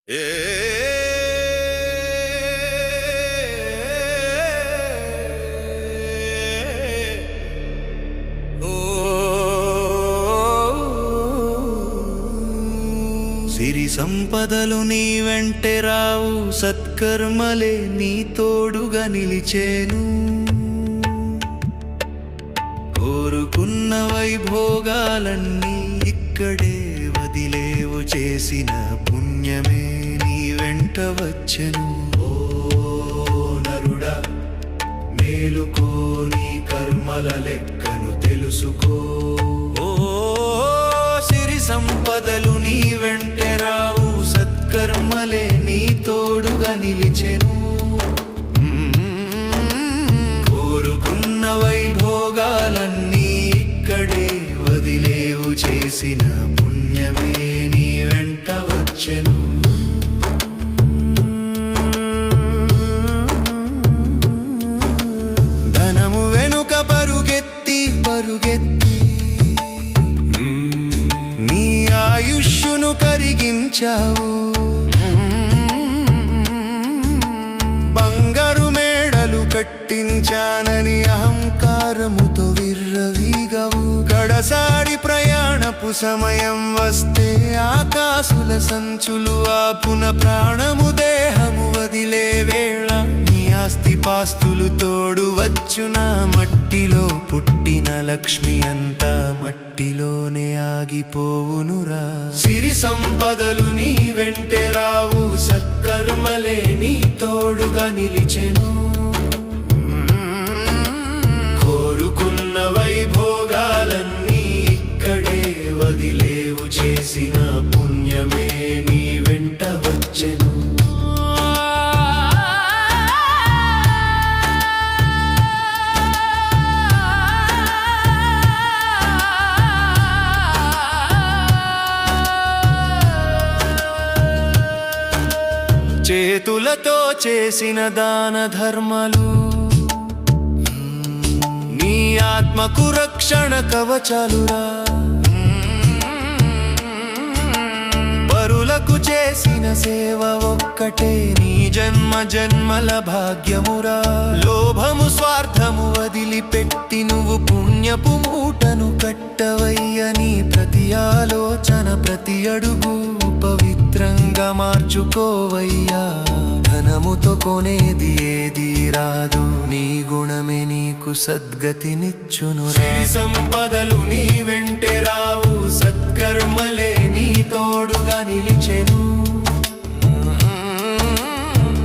సిరి సంపదలు నీ వెంటే రావు, సత్కర్మలే నీ తోడుగా నిలిచేను. కోరుకున్న వైభోగాలన్నీ ఇక్కడే వదిలేవు, చేసిన పుణ్యమే నీ వెంట వచ్చెను. ఓ నరుడా, మేలుకో, నీ కర్మల లెక్కను తెలుసుకో. ఓ సిరి సంపదలు నీ వెంటే రావు, సత్కర్మలే నీ తోడుగా నిలిచెను. కోరుకున్న వైభోగాలన్నీ ఇక్కడే వదిలేవు, చేసిన పుణ్యమే నీ వెంట వచ్చెను. ధనము వెనుక పరుగెత్తి నీ ఆయుష్ను కరిగించావు. బంగారు మేడలు కట్టించానని అహంకారముతో విర్రవీగవు. గడసాడి ప్రయాణపు సమయం వస్తే ఆకాశుల సంచులు ఆపున ప్రాణము దేహము వదిలే వేళ నీ ఆస్తిపాస్తులు తోడు వచ్చునా. మట్టిలో పుట్టిన లక్ష్మి అంతా మట్టిలోనే ఆగిపోవునురా. సిరి సంపదలు నీ వెంటే రావు, సత్కర్మలే నీ తోడుగా నిలిచెను. కోరుకున్న వైభోగాలన్నీ ఇక్కడే వదిలేవు, చేసిన పుణ్యమే నీ వెంట వచ్చెను. చేతులతో చేసిన దాన ధర్మాలు నీ ఆత్మకు రక్షణ కవచాలురా. పరులకు చేసిన సేవ ఒక్కటే నీ జన్మ జన్మల భాగ్యమురా. లోభము స్వార్థము వదిలిపెట్టి నువ్వు పుణ్యపు మూటను కట్టవయ్యని ప్రతి ఆలోచన ప్రతి అడుగు పవిత్రంగా మార్చుకోవయ్యా. ధనముతో కొనేది ఏది రాదు, నీ గుణమే నీకు సద్గతినిచ్చును. సిరి సంపదలు నీ వెంటే రావు, సత్కర్మలే నీ తోడుగా నిలిచెను.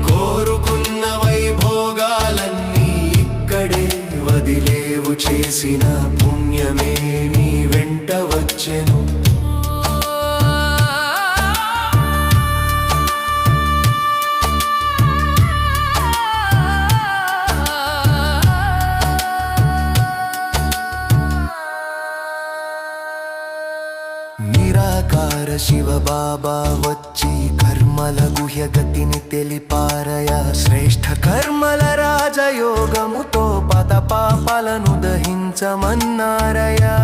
కోరుకున్న వైభోగాలన్నీ ఇక్కడే వదిలేవు, చేసిన పుణ్యమే నీ వెంట వచ్చెను. నిరాకార శివ బాబా వచ్చి కర్మల గుహ్యగతిని తెలిపారయ. శ్రేష్ఠ కర్మల రాజయోగముతో పత పాపాలను దహించమన్నారయా.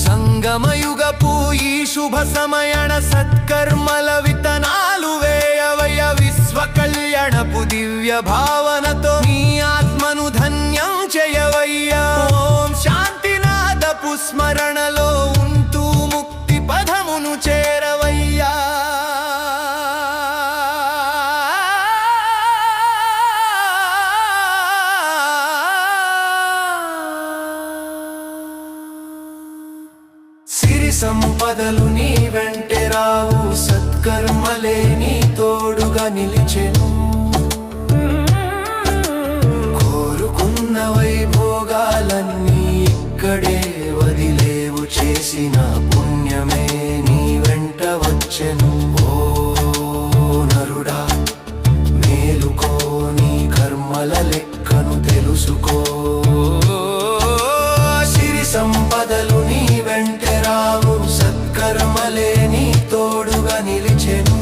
సంగమయుగపు ఈ శుభ సమయణ సత్కర్మల విత్తనాలు వేయవయ. విశ్వ కళ్యాణపు దివ్య భావనతో నీ ఆత్మను ధన్యం చేయవయ్యా. ఓం శాంతినాథపు స్మరణలో ఉంటూ ముక్తి పదమును చేరవయ్యా. సిరి సంపదలు నీ వెంటే రావు, సత్కర్మలే నీ తోడుగా నిలిచెను. కోరుకున్న వైభోగాలన్నీ ఇక్కడే వదిలేవు, చేసిన పుణ్యమే నీ వెంట వచ్చెను. ఓ నరుడా, మేలుకో, నీ కర్మల లెక్కను తెలుసుకో. సిరి సంపదలు నీ వెంటే రావు, సత్కర్మలే నీ తోడుగా నిలిచెను.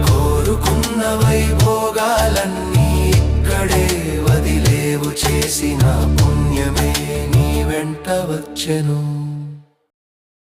కోరుకున్న వైభోగాలన్నీ ఇక్కడే వదిలేవు, చేసిన పుణ్యమే నీ వెంట వచ్చెను.